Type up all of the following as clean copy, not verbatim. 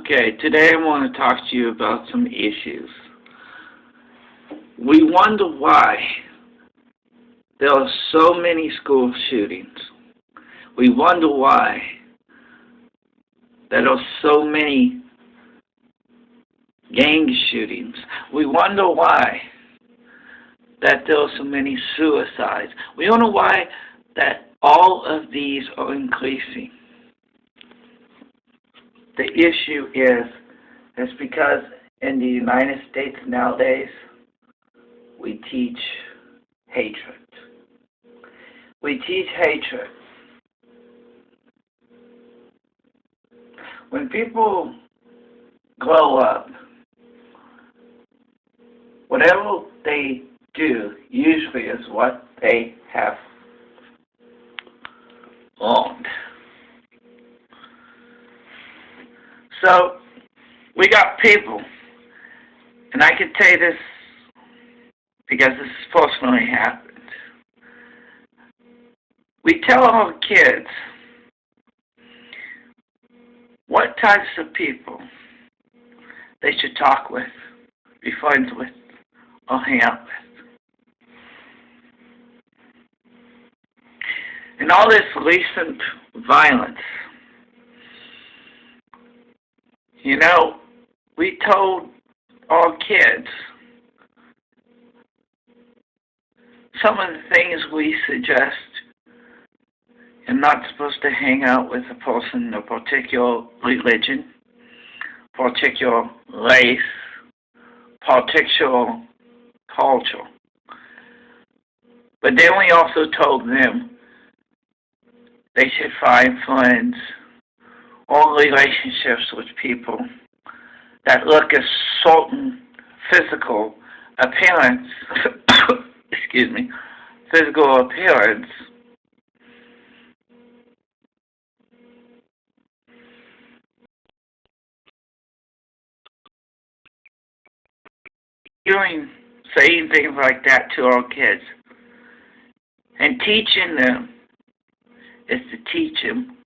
Okay, today I want to talk to you about some issues. We wonder why there are so many school shootings. We wonder why there are so many gang shootings. We wonder why that there are so many suicides. We wonder why that all of these are increasing. The issue is because in the United States nowadays, we teach hatred. We teach hatred. When people grow up, whatever they do usually is what they have learned. So, we got people, and I can tell you this because this personally happened. We tell our kids what types of people they should talk with, be friends with, or hang out with. And all this recent violence, we told our kids some of the things we suggest. You're not supposed to hang out with a person of particular religion, particular race, particular culture. But then we also told them they should find friends or relationships with people that look a certain physical appearance, physical appearance, saying things like that to our kids. And teaching them is to teach them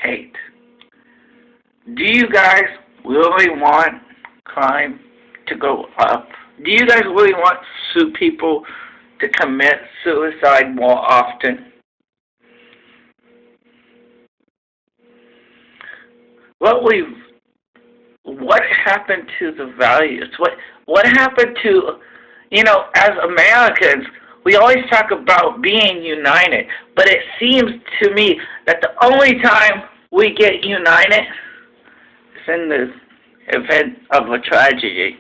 hate. Do you guys really want crime to go up? Do you guys really want people to commit suicide more often? What happened to the values? What happened to, as Americans, we always talk about being united, but it seems to me that the only time we get united is in the event of a tragedy.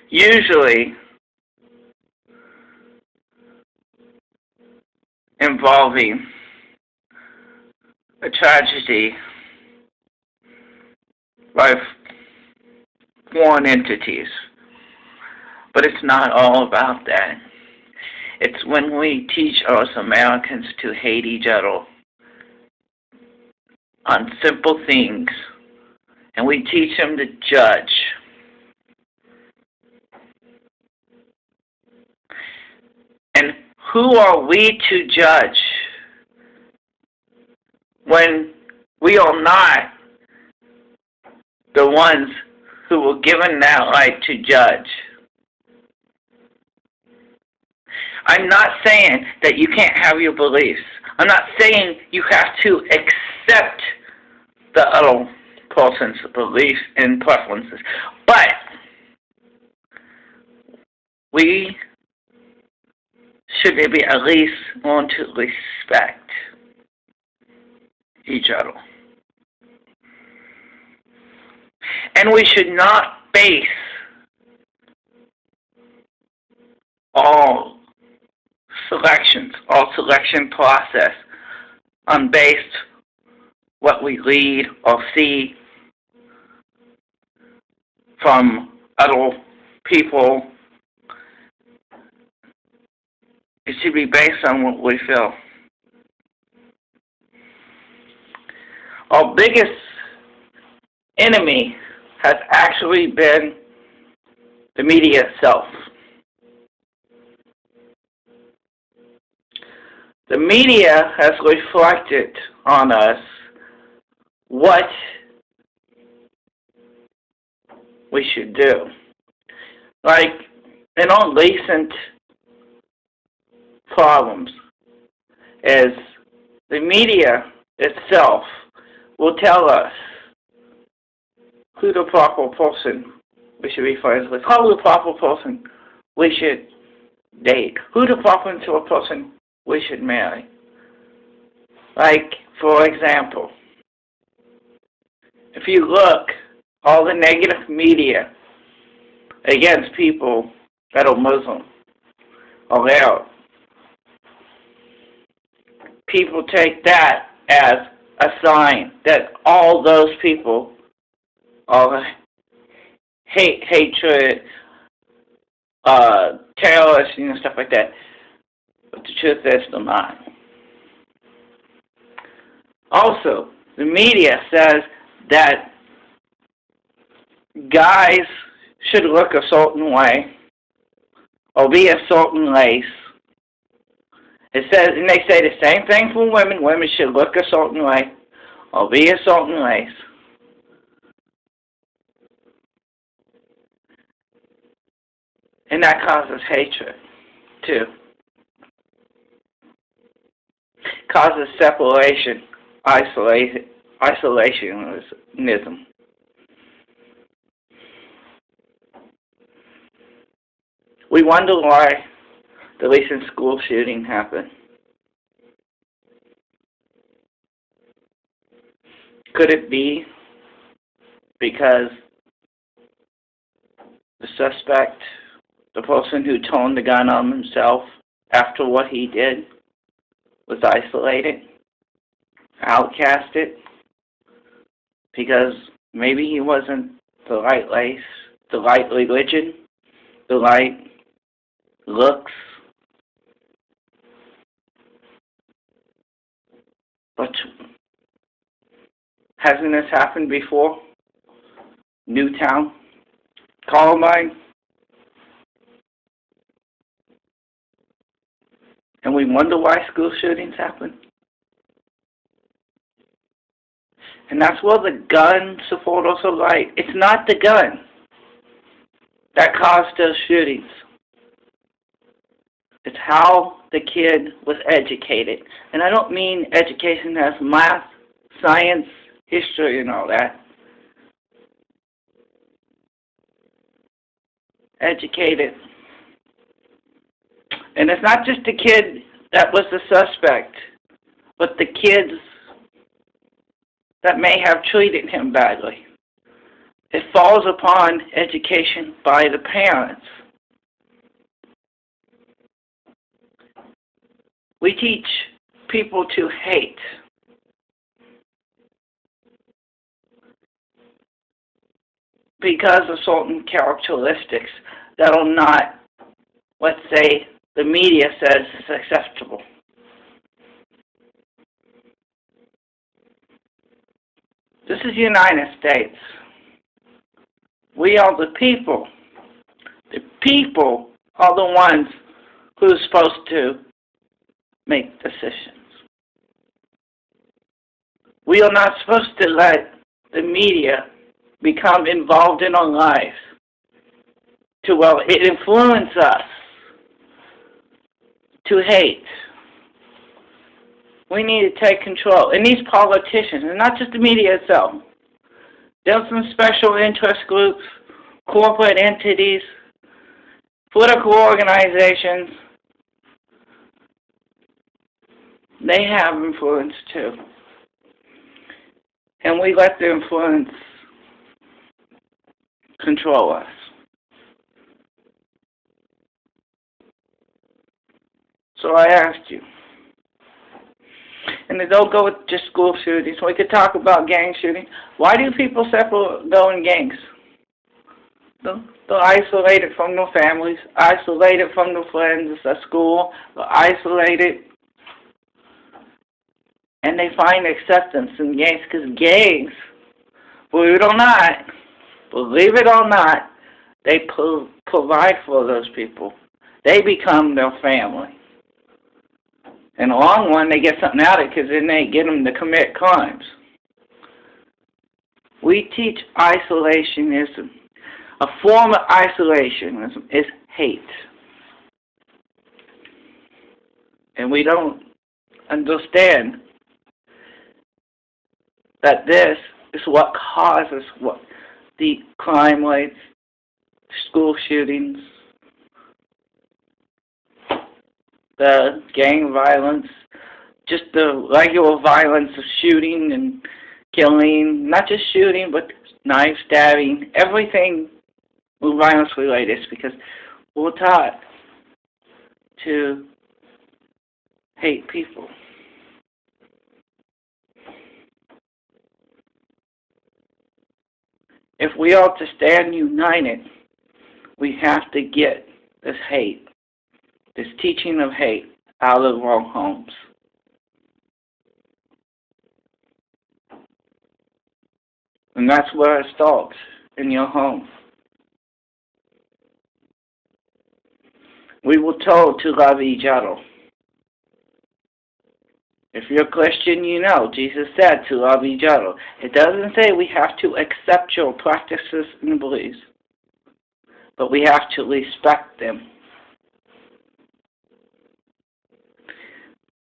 Usually involving a tragedy by foreign entities. But it's not all about that. It's when we teach us Americans to hate each other on simple things, and we teach them to judge. And who are we to judge when we are not the ones who were given that right to judge? I'm not saying that you can't have your beliefs. I'm not saying you have to accept the other person's beliefs and preferences. But we should maybe at least learn to respect each other. And we should not base all selection process on based what we read or see from other people. It should be based on what we feel. Our biggest enemy has actually been the media itself. The media has reflected on us what we should do. Like, in all recent problems is the media itself will tell us who the proper person we should be friends with, who the proper person we should date, who the proper person we should marry. Like, for example, if you look, all the negative media against people that are Muslim or Arab, people take that as a sign that all those people are hatred, terrorists, stuff like that. But the truth is they're not. Also, the media says that guys should look a certain way or be a certain race. It says, and they say the same thing for women. Women should look a certain way or be a certain race. And that causes hatred, too. Causes separation, isolationism. We wonder why the recent school shooting happened. Could it be because the suspect, the person who turned the gun on himself after what he did, was isolated, outcasted, because maybe he wasn't the right race, the right religion, the right looks? But hasn't this happened before? Newtown, Columbine, and we wonder why school shootings happen. And that's where the gun supporters are right. It's not the gun that caused those shootings. It's how the kid was educated. And I don't mean education as math, science, history, and all that. Educated. And it's not just the kid that was the suspect, but the kids that may have treated him badly. It falls upon education by the parents. We teach people to hate. Because of certain characteristics that are not, let's say, the media says is acceptable. This is the United States. We are the people. The people are the ones who are supposed to make decisions. We are not supposed to let the media become involved in our lives to where it influences us to hate. We need to take control. And these politicians, and not just the media itself, there's some special interest groups, corporate entities, political organizations. They have influence too. And we let the influence control us. So I asked you, and they don't go with just school shootings. We could talk about gang shooting. Why do people go in gangs? They're isolated from their families, isolated from their friends at school, they're isolated. And they find acceptance in gangs, because gangs, believe it or not, they provide for those people. They become their family. In the long run, they get something out of it, because then they get them to commit crimes. We teach isolationism. A form of isolationism is hate. And we don't understand that this is what causes what the crime rates, school shootings, the gang violence, just the regular violence of shooting and killing, not just shooting, but knife stabbing, everything violence related, because we're taught to hate people. If we are to stand united, we have to get this hate, this teaching of hate, out of our homes. And that's where it starts, in your home. We were told to love each other. If you're a Christian, you know Jesus said to love each other. It doesn't say we have to accept your practices and beliefs, but we have to respect them.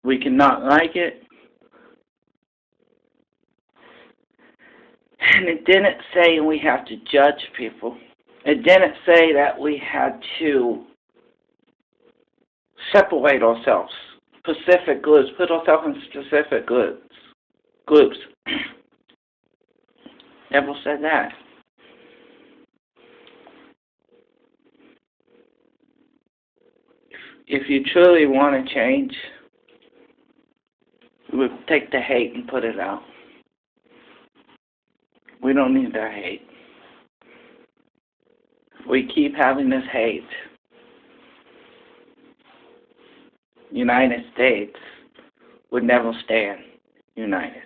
We cannot like it. And it didn't say we have to judge people. It didn't say that we had to separate ourselves, specific groups, put ourselves in specific groups. Never said that. If you truly want to change, we would take the hate and put it out. We don't need that hate. If we keep having this hate, United States would never stand united.